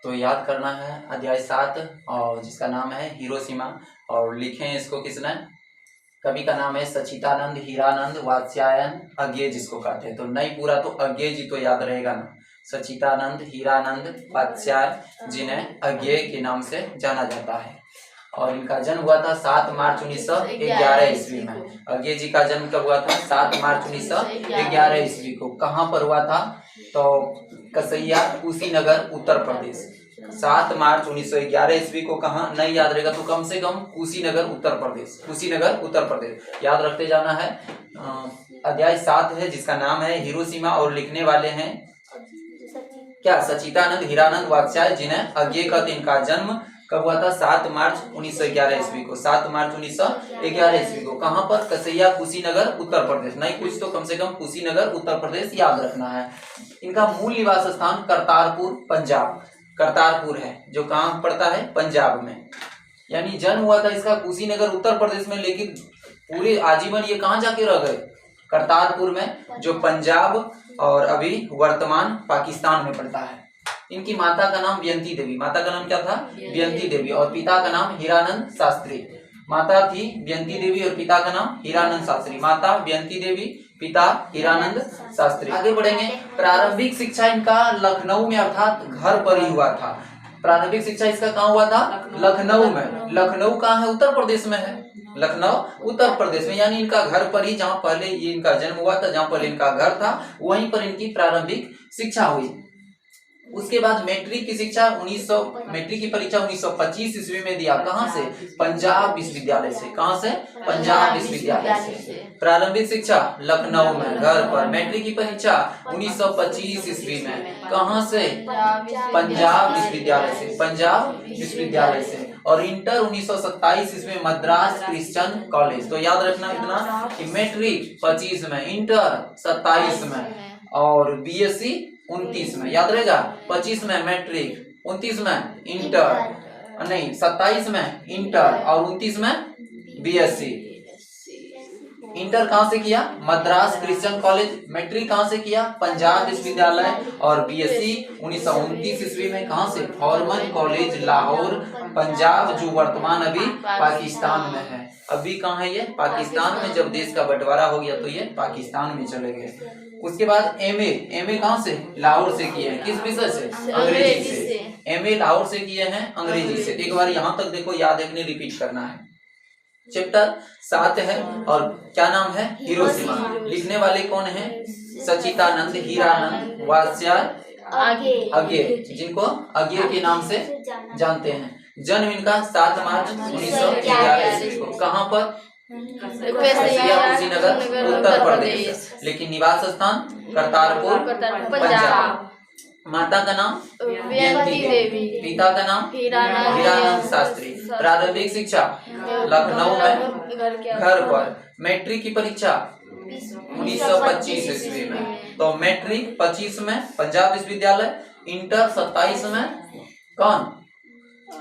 तो याद करना है अध्याय 7 और जिसका नाम है हिरोशिमा। और लिखे हैं इसको किसने? कवि का नाम है सचितानंद हीरानंद वात्स्यायन अज्ञे जिसको कहते हैं। तो नहीं पूरा तो अज्ञे जी तो याद रहेगा ना। सचितानंद हीरानंद वात्स्याय जिन्हें अज्ञे के नाम से जाना जाता है। और इनका जन्म हुआ था 7 मार्च 1911 ईस्वी में। अज्ञे जी का जन्म कब हुआ था? 7 मार्च 1911 ईस्वी को। कहाँ पर हुआ था? तो कसैया कुशीनगर उत्तर प्रदेश। 7 मार्च 1911 ईस्वी को कहाँ नहीं याद रहेगा तो कम से कम कुशीनगर उत्तर प्रदेश। कुशीनगर उत्तर प्रदेश याद रखते जाना है। अध्याय 7 है जिसका नाम है हिरोशिमा और लिखने वाले हैं क्या? सचितानंद हीरानंद वात्स्याय जिन्हें अज्ञे कहते। इनका जन्म कब हुआ था? 7 मार्च 1911 ईस्वी को। 7 मार्च 1911 ईस्वी को। कहाँ पर? कसैया कुशीनगर उत्तर प्रदेश। नहीं कुछ तो कम से कम कुशीनगर उत्तर प्रदेश याद रखना है। इनका मूल निवास स्थान करतारपुर पंजाब। करतारपुर है जो कहाँ पड़ता है? पंजाब में। यानी जन्म हुआ था इसका कुशीनगर उत्तर प्रदेश में, लेकिन पूरे आजीवन ये कहाँ जाके रह गए? करतारपुर में, जो पंजाब और अभी वर्तमान पाकिस्तान में पड़ता है। इनकी माता का नाम व्यंती देवी। माता का नाम क्या था? व्यंती देवी। और पिता का नाम हीरानंद शास्त्री। माता थी व्यंती देवी और पिता का नाम हीरानंद शास्त्री। माता व्यंती देवी, पिता हीरानंद शास्त्री। आगे बढ़ेंगे। प्रारंभिक शिक्षा इनका लखनऊ में अर्थात घर पर ही हुआ था। प्रारंभिक शिक्षा इसका कहाँ हुआ था? लखनऊ में। लखनऊ कहाँ है? उत्तर प्रदेश में है। लखनऊ उत्तर प्रदेश में, यानी इनका घर पर ही, जहाँ पहले ये इनका जन्म हुआ था, जहाँ पर इनका घर था, वहीं पर इनकी प्रारंभिक शिक्षा हुई। उसके बाद मैट्रिक की शिक्षा मैट्रिक की परीक्षा 1925 ईस्वी में दिया। कहाँ से? पंजाब विश्वविद्यालय से। कहाँ से? पंजाब विश्वविद्यालय से। प्रारंभिक शिक्षा लखनऊ में घर पर। मैट्रिक की परीक्षा 1925 ईस्वी में। कहाँ से? पंजाब विश्वविद्यालय से। पंजाब विश्वविद्यालय से। और इंटर 1927 ईस्वी में मद्रास क्रिश्चियन कॉलेज। तो याद रखना इतना कि मैट्रिक 25 में, इंटर 27 में और बीएससी 29 में। याद रहेगा? 25 में मैट्रिक, 29 में इंटर, नहीं 27 में इंटर और 29 में बीएससी। इंटर कहाँ से किया? Madras Christian college. मैट्रिक कहाँ से किया? पंजाब विश्वविद्यालय। और बीएससी 1929 ईस्वी में कहाँ से? फॉर्मन कॉलेज लाहौर पंजाब, जो वर्तमान अभी पाकिस्तान में है। अभी कहाँ है ये? पाकिस्तान में। जब देश का बंटवारा हो गया तो ये पाकिस्तान में चले गए। उसके बाद एमए कहाँ से? लाहौर से किए हैं। किस विषय से? अंग्रेजी से। एमए लाहौर से किए हैं अंग्रेजी से। एक बार यहाँ तक देखो, याद है कि नहीं, रिपीट करना है। चैप्टर 7 है और क्या नाम है? हिरोशिमा। लिखने वाले कौन है? सचितानंद हीरानंद वात्स्याय अज्ञे, जिनको अज्ञे के नाम से जानते हैं। जन्म इनका 7 मार्च 1911 ईस्वी को। कहाँ पर? कुशीनगर उत्तर प्रदेश। लेकिन निवास स्थान करतारपुर पंजाब। माता का नाम व्यंती देवी, पिता का नाम हीरानंद शास्त्री। प्रारंभिक शिक्षा लखनऊ में घर पर। मैट्रिक की परीक्षा 1925 ईस्वी में। तो मैट्रिक 25 में पंजाब विश्वविद्यालय, इंटर 27 में कौन?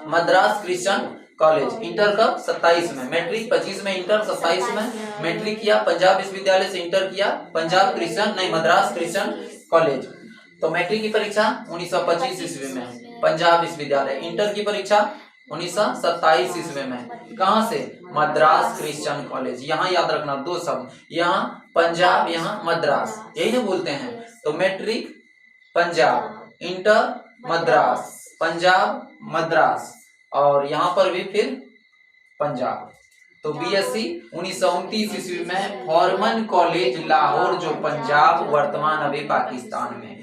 Madras Christian college. इंटर कब? 27 में। मैट्रिक 25 में, इंटर 27 में। मैट्रिक किया पंजाब विश्वविद्यालय से, इंटर किया पंजाब क्रिश्चियन नहीं मद्रास क्रिश्चियन कॉलेज। तो मैट्रिक की परीक्षा 1925 ईस्वी में पंजाब विश्वविद्यालय। इंटर की परीक्षा 1927 ईस्वी में। कहाँ से? Madras Christian college. यहाँ याद रखना दो शब्द, यहाँ पंजाब, यहाँ मद्रास, यही ना बोलते हैं। तो मैट्रिक पंजाब, इंटर मद्रास, पंजाब मद्रास और यहाँ पर भी फिर पंजाब। तो बीएससी 1929 ईस्वी में फॉर्मन कॉलेज लाहौर, जो पंजाब वर्तमान अभी पाकिस्तान में।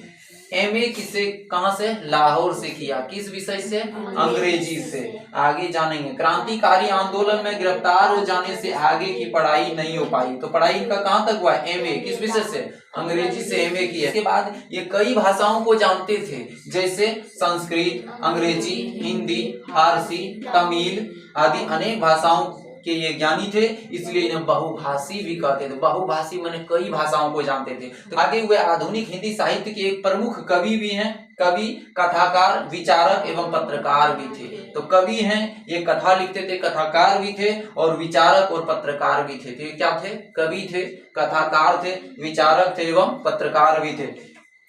एमए किसे कहाँ से? लाहौर से किया। किस विषय से? अंग्रेजी से। आगे जानेंगे। क्रांतिकारी आंदोलन में गिरफ्तार हो जाने से आगे की पढ़ाई नहीं हो पाई। तो पढ़ाई इनका कहाँ तक हुआ? एमए। किस विषय से? अंग्रेजी से एमए किया। इसके बाद ये कई भाषाओं को जानते थे, जैसे संस्कृत, अंग्रेजी, हिंदी, फारसी, तमिल आदि अनेक भाषाओं के ये ज्ञानी थे, इसलिए इन्हें बहुभाषी भी कहते थे। बहुभाषी माने कई भाषाओं को जानते थे। तो आगे हुए आधुनिक हिंदी साहित्य के एक प्रमुख कवि भी हैं। कवि, कथाकार, विचारक एवं पत्रकार भी थे। तो कवि हैं, ये कथा लिखते थे, कथाकार भी थे और विचारक और पत्रकार भी थे। तो ये क्या थे? कवि थे, कथाकार थे, विचारक थे एवं पत्रकार भी थे।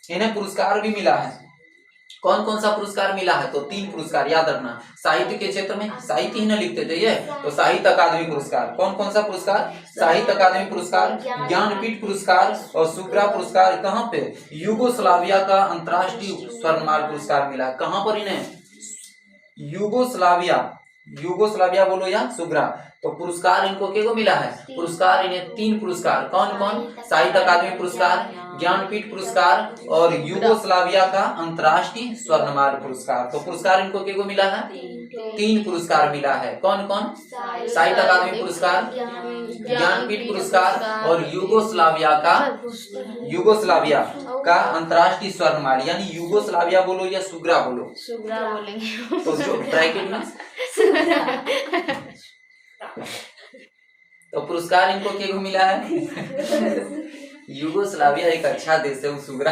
इन्हें पुरस्कार भी मिला है। कौन कौन सा पुरस्कार मिला है? तो 3 पुरस्कार याद रखना। साहित्य के क्षेत्र में साहित्य ही न लिखते थे ये, तो साहित्य अकादमी पुरस्कार। कौन कौन सा पुरस्कार? साहित्य अकादमी पुरस्कार, ज्ञानपीठ पुरस्कार और शुक्रा पुरस्कार। कहाँ पे? यूगोस्लाविया का अंतर्राष्ट्रीय स्वर्णमाल पुरस्कार मिला। कहाँ पर इन्हें? यूगोस्लाविया बोलो या शुक्रा। तो पुरस्कार इनको किसको मिला है? पुरस्कार इन्हें 3 पुरस्कार। कौन कौन? साहित्य अकादमी पुरस्कार, ज्ञानपीठ पुरस्कार और यूगोस्लाविया का अंतर्राष्ट्रीय स्वर्णमाल पुरस्कार। तो पुरस्कार इनको किसको मिला है? 3 पुरस्कार मिला है। कौन कौन? साहित्य अकादमी पुरस्कार, ज्ञानपीठ पुरस्कार और यूगोस्लाविया का अंतर्राष्ट्रीय स्वर्णमाल। यानी यूगोस्लाविया बोलो या सुग्रा बोलो? सुग्रा बोलेंगे। तो जो ब्रैकेट में तो पुरस्कार इनको क्या मिला है? यूगोस्लाविया एक अच्छा देश है, वो सुग्रा।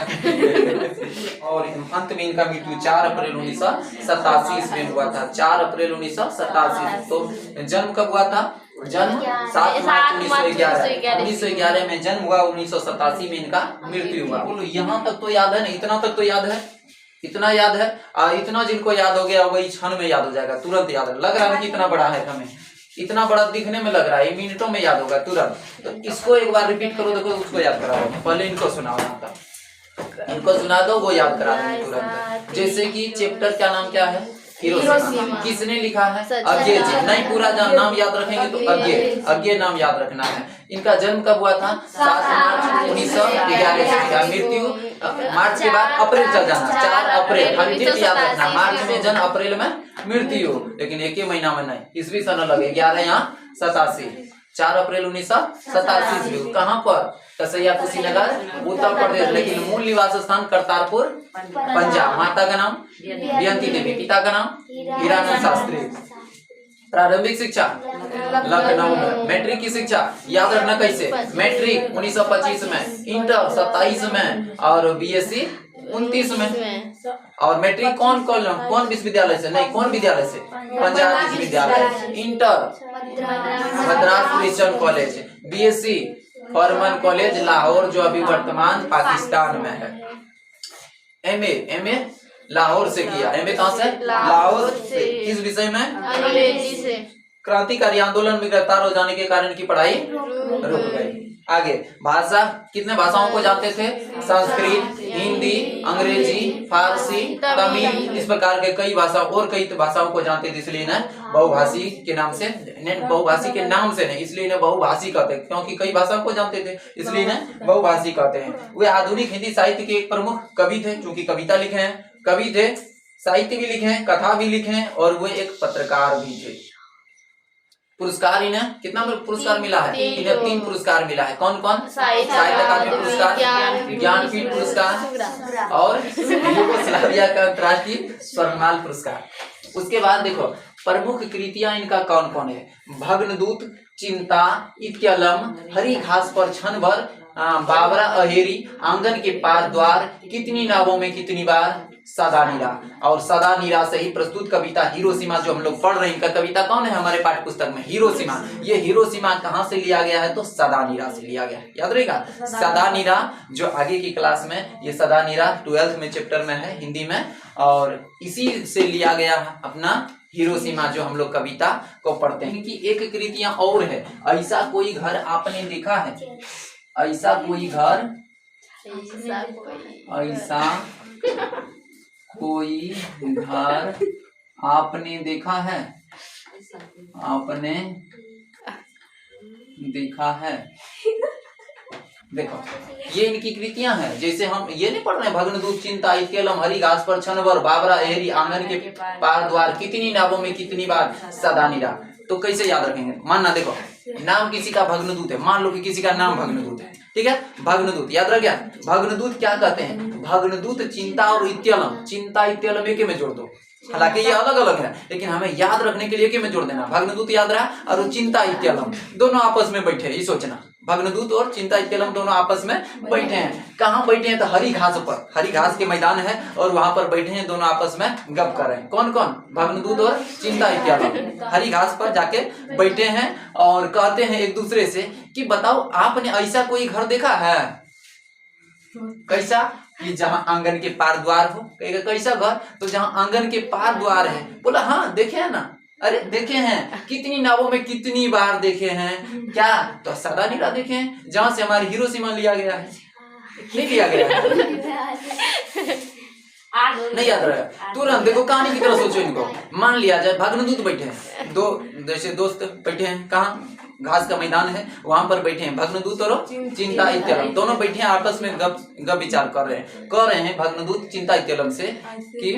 और अंत में इनका मृत्यु 4 अप्रैल 1987 ईस्वी में हुआ था। 4 अप्रैल 1987। तो जन्म कब हुआ था? जन्म 7 मार्च 1911 में जन्म हुआ। 1987 में इनका मृत्यु हुआ। बोलो यहाँ तक तो याद है ना? इतना तक तो याद है? इतना याद है? इतना जिनको याद हो गया वही क्षण में याद हो जाएगा, तुरंत याद है। लग रहा है कि इतना बड़ा है, हमें इतना बड़ा दिखने में लग रहा है, मिनटों में याद होगा तुरंत। तो इसको एक बार रिपीट करो, देखो उसको याद करा दो। पहले इनको सुनाओ, इनको सुना दो, वो याद करा देंगे तुरंत। जैसे कि चैप्टर क्या नाम क्या है? हिरोशिमा। किसने लिखा है? अज्ञे जी। नहीं पूरा नाम याद रखेंगे तो अज्ञे नाम याद रखना है। इनका जन्म कब हुआ था? 7 मार्च 1911। मृत्यु मार्च के बाद अप्रैल चल जाना, 4 अप्रैल। हर डेट याद रखना। मार्च में जन्म, अप्रैल में मृत्यु, लेकिन एक ही महीना में नहीं। ईस्वी सन अलग है। 11 यहाँ 87। 4 अप्रैल 1987। कहाँ पर? कसैया कुशीनगर, उत्तर प्रदेश। लेकिन मूल निवास स्थान करतारपुर, पंजाब। माता का नाम बेअंती देवी, पिता का नाम हीरानंद शास्त्री। प्रारंभिक शिक्षा लखनऊ में। मैट्रिक की शिक्षा याद रखना कैसे? मैट्रिक 1925 में, इंटर 27 में और बीएससी 29 में। और मैट्रिक कौन विश्वविद्यालय से? नहीं, कौन विद्यालय से? पंजाब विश्वविद्यालय। Inter Madras Christian college. BSc Forman college Lahore, जो अभी वर्तमान पाकिस्तान में है। एमए लाहौर से किया। एमए कहाँ से? लाहौर से। किस विषय में? अंग्रेजी से। क्रांतिकारी आंदोलन में गिरफ्तार हो जाने के कारण की पढ़ाई रुक गई। आगे भाषा, कितने भाषाओं को जानते थे? संस्कृत, हिंदी, अंग्रेजी, फारसी, तमिल, इस प्रकार के कई भाषा और कई भाषाओं को जानते थे। इसलिए इन्हें बहुभाषी के नाम से, बहुभाषी के नाम से नहीं, इसलिए इन्हें बहुभाषी कहते हैं, क्योंकि कई भाषाओं को जानते थे, इसलिए इन्हें बहुभाषी कहते हैं। वे आधुनिक हिंदी साहित्य के एक प्रमुख कवि थे, क्योंकि कविता लिखे हैं, कवि थे, साहित्य भी लिखे हैं, कथा भी लिखे हैं और वे एक पत्रकार भी थे। पुरस्कार इन्हें कितना पुरस्कार मिला है? इन्हें 3 पुरस्कार मिला है। कौन कौन? साहित्य अकादमी पुरस्कार, ज्ञानपीठ पुरस्कार और यूगोस्लाविया का अंतर्राष्ट्रीय स्वर्णमाल पुरस्कार। उसके बाद देखो प्रमुख कृतियां इनका कौन कौन है? भग्नदूत, चिंता, इत्यलम, हरी घास पर क्षण भर, बाबरा अहेरी, आंगन के पार द्वार, कितनी नावों में कितनी बार, सदा नीरा। और सदा नीरा से ही प्रस्तुत कविता हिरोशिमा जो हम लोग पढ़ रहे हैं, इनका कविता कौन है हमारे पाठ्य पुस्तक में? हिरोशिमा। ये हिरोशिमा कहाँ से लिया गया है? तो सदा नीरा से लिया गया है। याद रहेगा सदा नीरा, जो आगे की क्लास में ये सदा नीरा 12th में चैप्टर में है हिंदी में, और इसी से लिया गया अपना हिरोशिमा जो हम लोग कविता को पढ़ते हैं। कि एक कृतियां और है, ऐसा कोई घर आपने देखा है? ऐसा कोई घर, ऐसा कोई घर आपने देखा है? आपने देखा है। देखो ये इनकी कृतियां हैं। जैसे हम ये नहीं पढ़ रहे हैं, भग्नदूत, चिंता, इत्यलम, हरी घास पर क्षण भर, बाबरा एहरी, आंगन के पार द्वार, कितनी नावों में कितनी बार, सदा नीरा। तो कैसे याद रखेंगे? मानना देखो नाम किसी का भग्नदूत है, मान लो कि किसी का नाम भग्नदूत है, ठीक है? भग्नदूत याद रह गया। भग्नदूत क्या कहते हैं? भग्नदूत चिंता और इत्यलम, चिंता इत्यलम एक में जोड़ दो। हालांकि ये अलग अलग है, लेकिन हमें याद रखने के लिए एक में जोड़ देना। भग्नदूत याद रहा और चिंता इत्यलम दोनों आपस में बैठे, ये सोचना। भग्नदूत और चिंता इत्यलम दोनों आपस में बैठे हैं। कहाँ बैठे हैं? तो हरी घास पर, हरी घास के मैदान है और वहां पर बैठे हैं, दोनों आपस में गप कर रहे हैं। कौन कौन? भग्नदूत और चिंता इत्यलम हरी घास पर जाके बैठे हैं और कहते हैं एक दूसरे से कि बताओ आपने ऐसा कोई घर देखा है? कैसा? कि जहाँ आंगन के पार द्वार हो। कहेगा कैसा घर? तो जहाँ आंगन के पार द्वार है। बोला हाँ देखे है ना, अरे देखे हैं, कितनी नावों में कितनी बार देखे हैं। क्या? तो सदा नीरा देखे हैं, जहाँ से हमारे हिरोशिमा लिया गया है। नहीं लिया गया है, नहीं याद रहेगा। तुरंत देखो कहानी की तरह सोचो इनको। मान लिया जाए भग्नदूत बैठे हैं, दो जैसे दोस्त बैठे हैं, कहाँ? घास का मैदान है, वहां पर बैठे हैं भग्नदूत और चिंता इत्यलम, दोनों बैठे हैं आपस में गप विचार कर रहे हैं भग्नदूत चिंता इत्यलम से कि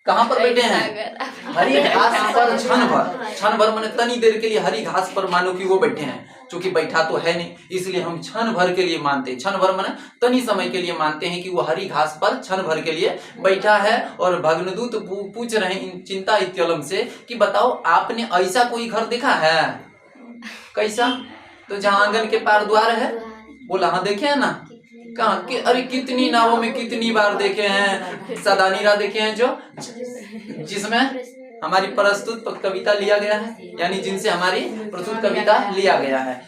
कहाँ पर बैठे हैं? हरी घास पर क्षण भर माने तनी देर के लिए हरी घास पर मानो कि वो बैठे हैं। चूंकि बैठा तो है नहीं, इसलिए हम क्षण भर के लिए मानते हैं, क्षण भर माने तनी समय के लिए मानते हैं कि वो हरी घास पर क्षण भर के लिए बैठा है। और भग्नदूत पूछ रहे हैं चिंता इत्यलम से कि बताओ आपने ऐसा कोई घर देखा है? कैसा? तो जहाँ आंगन के पार द्वार है। बोला हाँ देखे है ना। कहाँ कि अरे कितनी नावों में कितनी बार देखे हैं। सदा नीरा देखे हैं, जो जिसमें हमारी प्रस्तुत कविता लिया गया है, यानी जिनसे हमारी प्रस्तुत कविता लिया गया है।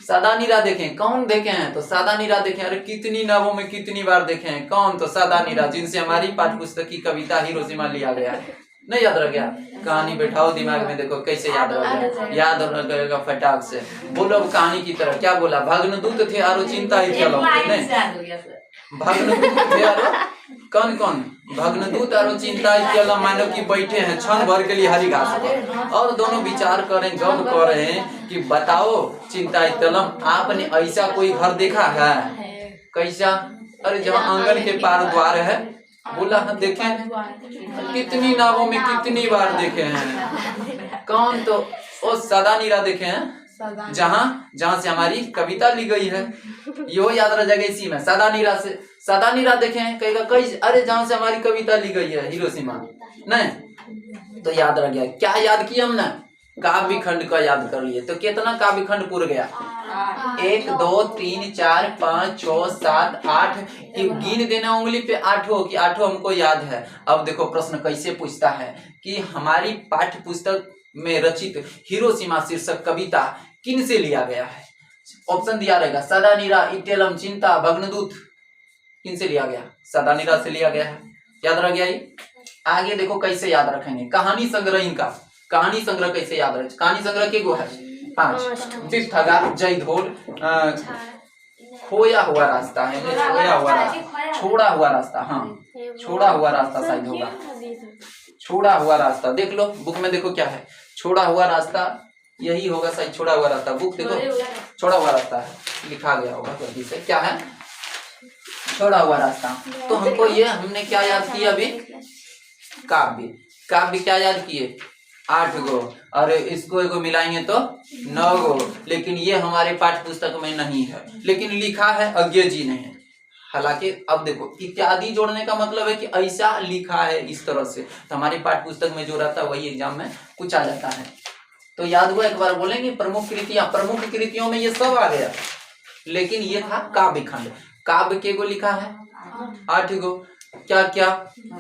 सदा नीरा देखे, कौन देखे हैं? तो सदा नीरा देखे। अरे कितनी नावों में कितनी बार देखे हैं, कौन? तो सदा नीरा, जिनसे हमारी पाठ्य पुस्तक की कविता हिरोशिमा लिया गया है। नहीं याद रह गया? कहानी बैठाओ दिमाग में, देखो कैसे याद रह गया। याद रहेगा फटाक से। बोलो कहानी की तरह। क्या बोला? भग्नदूत थे आरो चिंता इत्यलम। भग्नदूत थे आरो कौन कौन? भग्नदूत आरो चिंता इत्यलम मानो कि बैठे हैं क्षण भर के लिए हरी घास पर, और दोनों विचार करें, गप कर रहे हैं कि बताओ चिंता इत्यलम आपने ऐसा कोई घर देखा है? कैसा? अरे जहाँ आंगन के पार द्वार है। बोला हाँ देखे, कितनी नावों में कितनी बार देखे हैं। कौन? तो ओ सदा नीरा देखे हैं, जहाँ से हमारी कविता ली गई है। यो याद रह जाएगा इसी में, सदा नीरा से। सदा नीरा देखे हैं, कहेगा कई? अरे जहाँ से हमारी कविता ली गई है हिरोशिमा। नहीं तो याद रह गया। क्या याद किया हमने? काव्य खंड का याद कर लिए। तो कितना काव्य खंड पूरा गया? 1 2 3 4 5 6 7 8। गिन देना उंगली पे, 8 कि 8 हमको याद है। अब देखो प्रश्न कैसे पूछता है कि हमारी पाठ्य पुस्तक में रचित हिरोशिमा शीर्षक कविता किन से लिया गया है? ऑप्शन दिया रहेगा सदा नीरा इत्यलम चिंता भग्नदूत। किन से लिया गया? सदा नीरा से लिया गया है। याद रह गया ये। आगे देखो कैसे याद रखेंगे। कहानी संग्रह इनका, कहानी संग्रह कैसे याद रहे? कहानी संग्रह के गो है 5। बिपठगा, जयधोल, खोया हुआ रास्ता है, छोड़ा हुआ रास्ता, हाँ छोड़ा हुआ रास्ता शायद होगा। छोड़ा हुआ रास्ता देख लो बुक में, देखो क्या है छोड़ा हुआ रास्ता, यही होगा शायद छोड़ा हुआ रास्ता। बुक देखो छोड़ा हुआ रास्ता है, लिखा गया होगा गलती से। क्या है? छोड़ा हुआ रास्ता। तो हमको ये हमने क्या याद किया अभी? काव्य। काव्य क्या याद किए? 8 गो, और इसको एगो मिलाएंगे तो 9 गो। लेकिन ये हमारे पाठ्य पुस्तक में नहीं है, लेकिन लिखा है अज्ञे जी ने। हालांकि अब देखो इत्यादि जोड़ने का मतलब है कि ऐसा लिखा है इस तरह से, तो हमारी पाठ्य पुस्तक में जो रहता है वही एग्जाम में कुछ आ जाता है। तो याद हुआ? एक बार बोलेंगे प्रमुख कृतियां। प्रमुख कृतियों में ये सब आ गया, लेकिन ये था काव्य खंड। काव्य के गो लिखा है 8 गो। क्या क्या?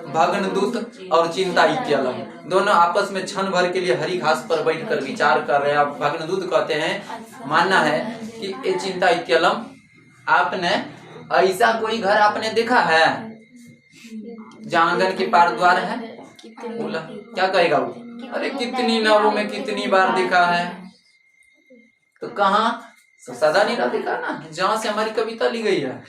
भग्नदूत और चिंता इत्यलम, दोनों आपस में क्षण भर के लिए हरी घास पर बैठकर विचार कर रहे हैं। अब भग्नदूत कहते हैं, मानना है कि ये चिंता इत्यलम आपने ऐसा कोई घर आपने देखा है जहाँ आंगन के पार द्वार है? बोला क्या कहेगा वो? अरे कितनी नावों में कितनी बार देखा है। तो कहाँ? तो सदा नीरा देखा ना, जहाँ से हमारी कविता ली गई है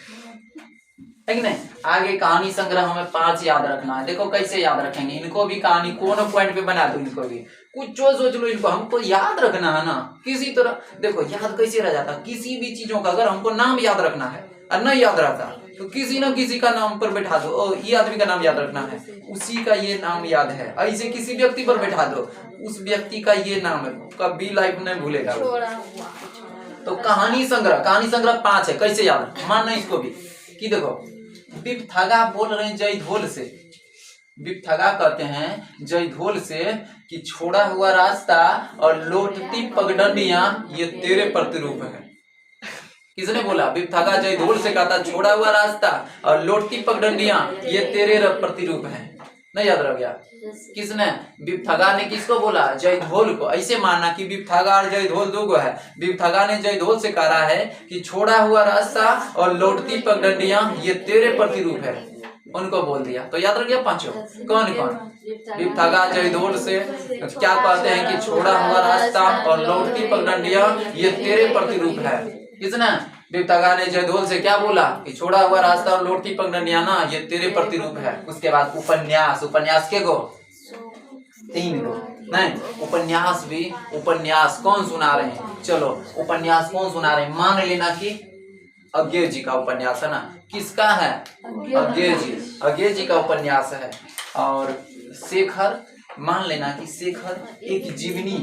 कि नहीं। आगे कहानी संग्रह हमें 5 याद रखना है। देखो कैसे याद रखेंगे इनको भी। कहानी कौन पॉइंट पे बना दो इनको भी, कुछ सोच लो इनको। हमको याद रखना है ना किसी तरह। देखो याद कैसे रह जाता? किसी भी चीजों का अगर हमको नाम याद रखना है और नहीं याद रहता तो किसी न किसी का नाम पर बैठा दो। और ये आदमी का नाम याद रखना है, उसी का ये नाम याद है। ऐसे किसी व्यक्ति पर बैठा दो, उस व्यक्ति का ये नाम है, कभी लाइफ नहीं भूलेगा। तो कहानी संग्रह 5 है। कैसे याद? मानना इसको भी कि देखो बिपठगा बोल रहे हैं जयधोल से। बिपठगा कहते हैं जयधोल से कि छोड़ा हुआ रास्ता और लौटती पगडंडियां ये तेरे प्रतिरूप है। किसने बोला? बिपठगा जयधोल से कहता छोड़ा हुआ रास्ता और लौटती पगडंडियां ये तेरे प्रतिरूप है। नहीं याद रह गया? किसने? विपथगा ने किसको बोला? जयधोल को। ऐसे मानना कि विपथगा और जयधोल दो गो है। विपथगा ने जयधोल से कहा है कि छोड़ा हुआ रास्ता और लौटती पगडंडियां ये तेरे प्रतिरूप है, उनको बोल दिया। तो याद रख गया पांचों। कौन कौन? विपथगा जयधोल से क्या कहते हैं कि छोड़ा हुआ रास्ता और लौटती पगडंडियां ये तेरे प्रतिरूप है। किसने? विपथगा ने जयधोल से क्या बोला कि छोड़ा हुआ रास्ता और लौटती पगडंडियां ना ये तेरे प्रतिरूप है। उसके बाद उपन्यास। उपन्यास के गो? 3 गो। नहीं, उपन्यास भी। उपन्यास कौन सुना रहे हैं? चलो, उपन्यास कौन सुना रहे हैं? मान लेना कि अज्ञेय जी का उपन्यास है ना। किसका है? अज्ञेय जी। अज्ञेय जी का उपन्यास है। और शेखर, मान लेना कि शेखर एक जीवनी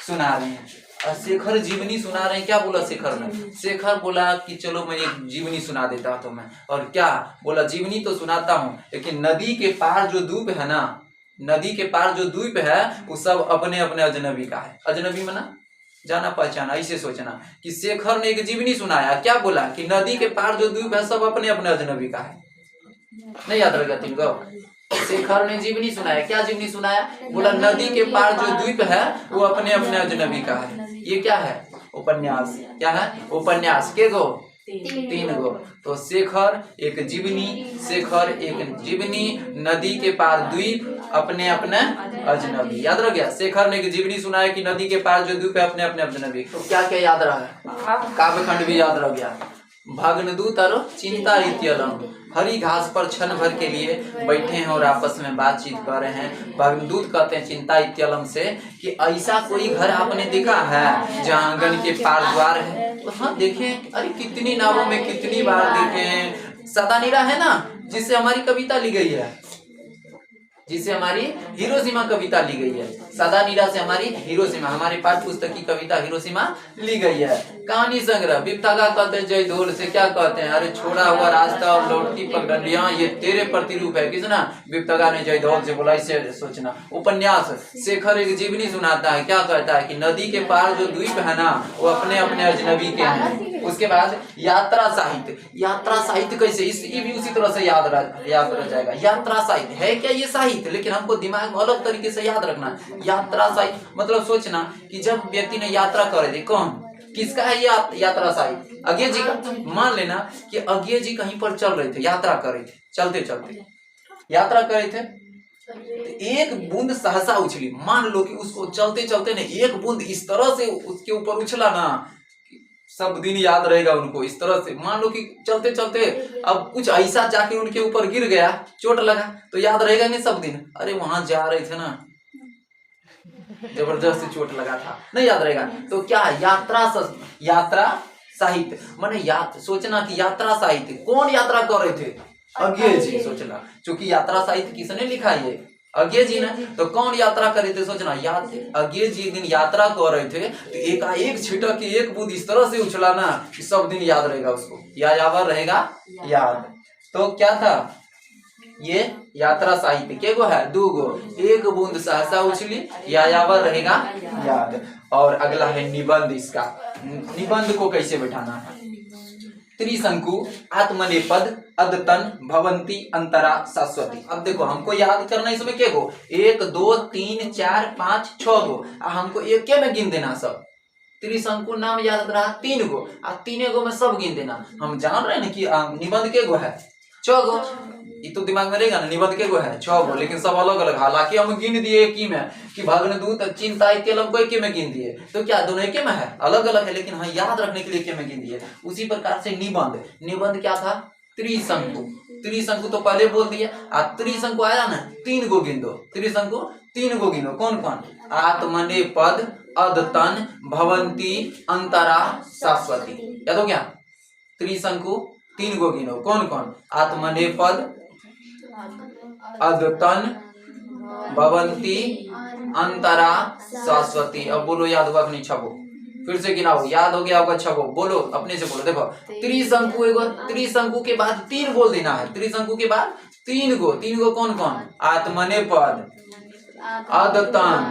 सुना रहे हैं। और शेखर जीवनी सुना रहे हैं। क्या बोला शेखर ने? शेखर बोला कि चलो मैं एक जीवनी सुना देता हूं तुम्हें। और क्या बोला? जीवनी तो सुनाता हूं, लेकिन नदी के पार जो द्वीप है ना, नदी के पार जो द्वीप है वो सब अपने अपने अजनबी का है। अजनबी मना जाना पहचाना। ऐसे सोचना कि शेखर ने एक जीवनी सुनाया। क्या बोला? कि नदी के पार जो द्वीप है सब अपने अपने अजनबी का है। नहीं याद रहेगा तुमको? शेखर ने जीवनी सुनाया। क्या जीवनी सुनाया? बोला नदी के पार जो द्वीप है वो अपने अपने अजनबी का है। ये क्या है? उपन्यास। क्या है? उपन्यास। के गो? 3 गो। तो शेखर एक जीवनी, शेखर एक जीवनी, नदी के पार द्वीप, अपने अपने अजनबी। याद रह गया? शेखर ने एक जीवनी सुनाया कि नदी के पार जो द्वीप है अपने अपने अजनबी। तो क्या क्या याद रहा? काव्यखंड भी याद रह गया। भग्नदूत और चिंता इत्यलम। हरी घास पर क्षण भर के लिए बैठे हैं और आपस में बातचीत कर रहे हैं। भग्नदूत कहते हैं चिंता इत्यलम से कि ऐसा कोई घर आपने देखा है जहाँ आंगन के पार द्वार है? तो हाँ देखें। अरे कितनी नावों में कितनी बार देखे हैं। सदानीरा है ना, जिससे हमारी कविता ली गई है, जिसे हमारी हिरोशिमा कविता ली गई है। सदानीरा से हमारी हिरोशिमा, हमारे पाठ्य पुस्तक की कविता हिरोशिमा ली गई है। कहानी संग्रह। विपथगा कहते हैं जयधोल से क्या कहते हैं? अरे छोड़ा हुआ रास्ता और लौटती पगडंडियां ये तेरे प्रतिरूप है। किसना? विपथगा ने जयधोल से बोला। इससे सोचना। उपन्यास। शेखर एक जीवनी सुनाता है। क्या कहता है कि नदी के पार जो द्वीप है ना वो अपने अपने अजनबी के हैं। उसके बाद यात्रा साहित्य। यात्रा साहित्य कैसे? ये भी उसी तरह से याद रह जाएगा। यात्रा साहित्य है क्या? ये साहित्य, लेकिन हमको दिमाग में अलग तरीके से याद रखना है। यात्रा साहित्य मतलब सोचना कि जब व्यक्ति ने यात्रा करे थे, कौन किसका है ये यात्रा साहित्य? अज्ञेय जी का। मान लेना कि अज्ञेय जी कहीं पर चल रहे थे, यात्रा कर रहे थे, चलते चलते यात्रा कर रहे थे, तो एक बूंद सहसा उछली। मान लो कि उसको चलते चलते ने एक बूंद इस तरह से उसके ऊपर उछला ना, सब दिन याद रहेगा उनको। इस तरह से मान लो कि चलते चलते अब कुछ ऐसा जाके उनके ऊपर गिर गया, चोट लगा, तो याद रहेगा नहीं सब दिन? अरे वहां जा रहे थे ना, जबरदस्त चोट लगा था, नहीं याद रहेगा। तो क्या यात्रा साहित्य माने सोचना कि यात्रा साहित्य कौन यात्रा कर रहे थे? अज्ञेय जी। सोचना क्योंकि यात्रा साहित्य किसने लिखा है? ये अज्ञेय जी ने। तो कौन यात्रा कर रहे थे? सोचना। अज्ञेय जी एक दिन यात्रा कर रहे थे, तो एकाएक छिटक के एक बूंद इस तरह से उछला ना कि सब दिन याद रहेगा उसको, यायावर रहेगा याद। तो क्या था ये? यात्रा साहित्य। के गो है? 2 गो। एक बूंद सहसा उछली, यायावर रहेगा याद। और अगला है निबंध। इसका निबंध को कैसे बैठाना है? त्रिशंकु, आत्मनेपद, अदतन, भवंती, अंतरा, शाश्वती। अब देखो हमको याद करना इसमें के गो? 1 2 3 4 5 6 गो। हमको एक में गिन देना सब। त्रिशंकु नाम याद रहा 3 गो, 3 गो में सब गिन देना। हम जान रहे हैं कि निबंध के गो है 6 गो। ये तो दिमाग में रहेगा ना, निबंध के गो है 6 गो, लेकिन सब अलग अलग। हालांकि हम गिन दिए एक ही में कि भग्नदूत चिंता इत्यलम को एक में गिन दिए, तो क्या दोनों एक में है? अलग अलग है, लेकिन हाँ याद रखने के लिए एक में गिन दिए। उसी प्रकार से निबंध। निबंध क्या था? त्रिशंकु। त्रिशंकु तो पहले बोल दिया। त्रिशंकु आया ना, 3 गो गिन दो। त्रिशंकु 3 गो गिनो। कौन कौन? आत्मनेपद, अदतन, भवंती, अंतरा, शाश्वती। याद हो गया? त्रिशंकु 3 गो गिनो। कौन कौन? आत्मनेपद, अदतन, भवंती, अंतरा, शाश्वती। अब बोलो याद होगा कि नहीं? छपो, फिर से गिनाओ। याद हो गया होगा? छपो, बोलो अपने से बोलो। देखो त्रिशंकु एगो, त्रिशंकु के बाद 3 बोल देना है। त्रिशंकु के बाद 3 गो। 3 गो कौन कौन? आत्मनेपद, अदतन,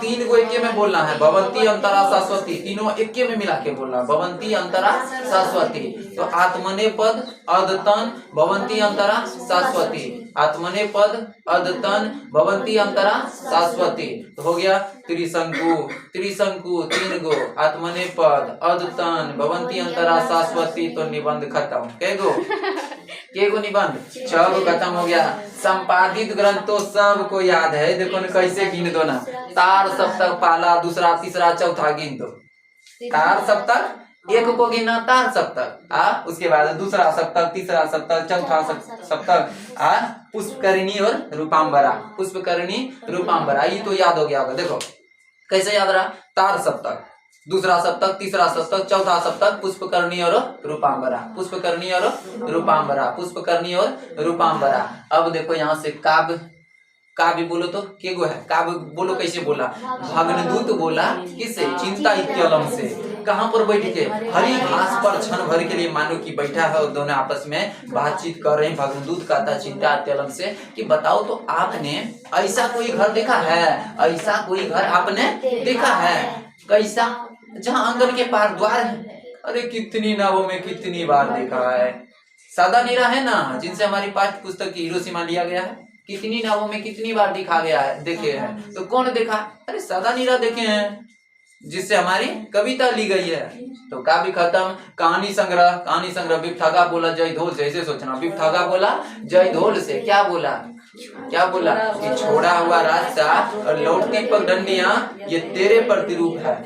3 गो एक में बोलना है। भवंती, अंतरा, शाश्वती, तीनों एक में मिला के बोलना। भवंती, अंतरा, शाश्वती। तो आत्मनेपद, अदतन, भवंती, अंतरा, शाश्वती। आत्मनेपद अदतन भवंती अंतरा शाश्वती। तो हो गया त्रिशंकु, त्रिशंकु 3 गो, आत्मनेपद अदतन भवंती अंतरा शाश्वती। तो निबंध खत्म। के गो निबंध? 6 गो खत्म हो गया। संपादित ग्रंथ तो सबको याद है, देखो न कैसे गिन दो ना। तार सप्तक पहला दूसरा तीसरा चौथा गिन दो। तार सप्तक एक को गिनना, तार सप्तक उसके बाद दूसरा सप्तक तीसरा सप्तक चौथा सप्तक पुष्पकरणी और रूपांबरा, पुष्पकरणी रूपांबरा। ये तो याद हो गया होगा। देखो कैसे याद रहा? तार सप्तक दूसरा सप्तक तीसरा सप्तक चौथा सप्तक पुष्पकरणी और रूपांबरा, पुष्पकरणी और रूपांबरा, पुष्पकरणी और रूपांबरा। अब देखो यहाँ से काव्य, काव्य बोलो तो के गो है? काव्य बोलो कैसे बोला? भग्नदूत बोला किससे? चिंता इत्यलम से। कहाँ पर बैठ के? हरी घास पर क्षण भर के लिए मानो कि बैठा है और दोनों आपस में बातचीत कर रहे हैं। भग्नदूत कहता चिंता इत्यलम से कि बताओ तो आपने ऐसा कोई घर देखा है? ऐसा कोई घर आपने देखा है? कैसा? जहाँ आंगन के पार द्वार है। अरे कितनी नावों में कितनी बार देखा है। सादा नीरा है ना, जिनसे हमारी पाठ्य पुस्तक की हिरोशिमा लिया गया है। कितनी नावों में कितनी बार दिखा गया है, देखे हैं। तो कौन देखा? अरे सादा नीरा देखे हैं, जिससे हमारी कविता ली गई है। तो काव्य खत्म। कहानी संग्रह, कहानी संग्रह बिपठगा बोला जय ढोल से। ऐसे सोचना, बिपठगा बोला जय ढोल से। क्या बोला? क्या बोला? कि छोड़ा हुआ रास्ता और लौटती पगडंडियां ये तेरे प्रतिरूप है।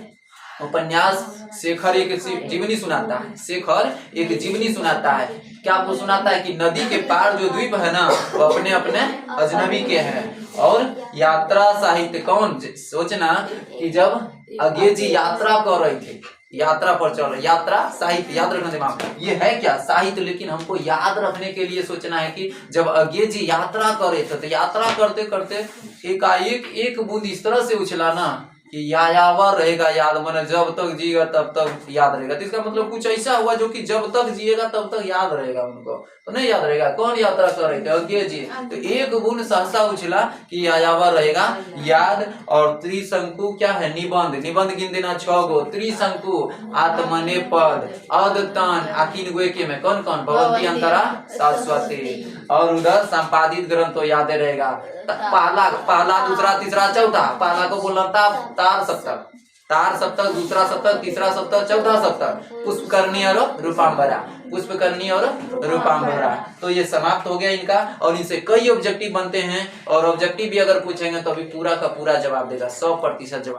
उपन्यास शेखर एक जीवनी सुनाता है। शेखर एक जीवनी सुनाता है। क्या आपको सुनाता है कि नदी के पार जो द्वीप है ना, वो अपने अपने अजनबी के हैं। और यात्रा साहित्य कौन? सोचना कि जब अज्ञे जी यात्रा कर रहे थे, यात्रा पर चल रहे, यात्रा साहित्य याद रखना दिमाग में। ये है क्या? साहित्य। लेकिन हमको याद रखने के लिए सोचना है कि जब अज्ञे जी यात्रा कर रहे थे, तो यात्रा करते करते एकाएक एक बूंद इस तरह से उछला ना कि यायावर रहेगा याद, मन जब तक जिएगा तब तक याद रहेगा। तो इसका मतलब कुछ ऐसा हुआ जो कि जब तक जिएगा तब तक याद रहेगा उनको, तो नहीं याद रहेगा। कौन यात्रा कर रहे थे? अज्ञे जी। तो एक बूंद सहसा उछला कि यायावर रहेगा याद। और त्रिशंकु क्या है? निबंध। निबंध गिन देना 6 गो। त्रिशंकु आत्मनेपद अदतन आकिन गो के में कौन कौन? भवंती अंतरा शाश्वती। और उधर संपादित ग्रंथ तो याद रहेगा। पहला दूसरा तीसरा चौथा। पहला को बोलना तार सप्तक, तार सप्तक दूसरा सप्तक तीसरा सप्तक चौथा सप्तक पुष्पकरणी और रूपांबरा, पुष्पकरणी और रूपांबरा। तो ये समाप्त हो गया इनका। और इनसे कई ऑब्जेक्टिव बनते हैं, और ऑब्जेक्टिव भी अगर पूछेंगे तो अभी पूरा का पूरा जवाब देगा, 100% जवाब।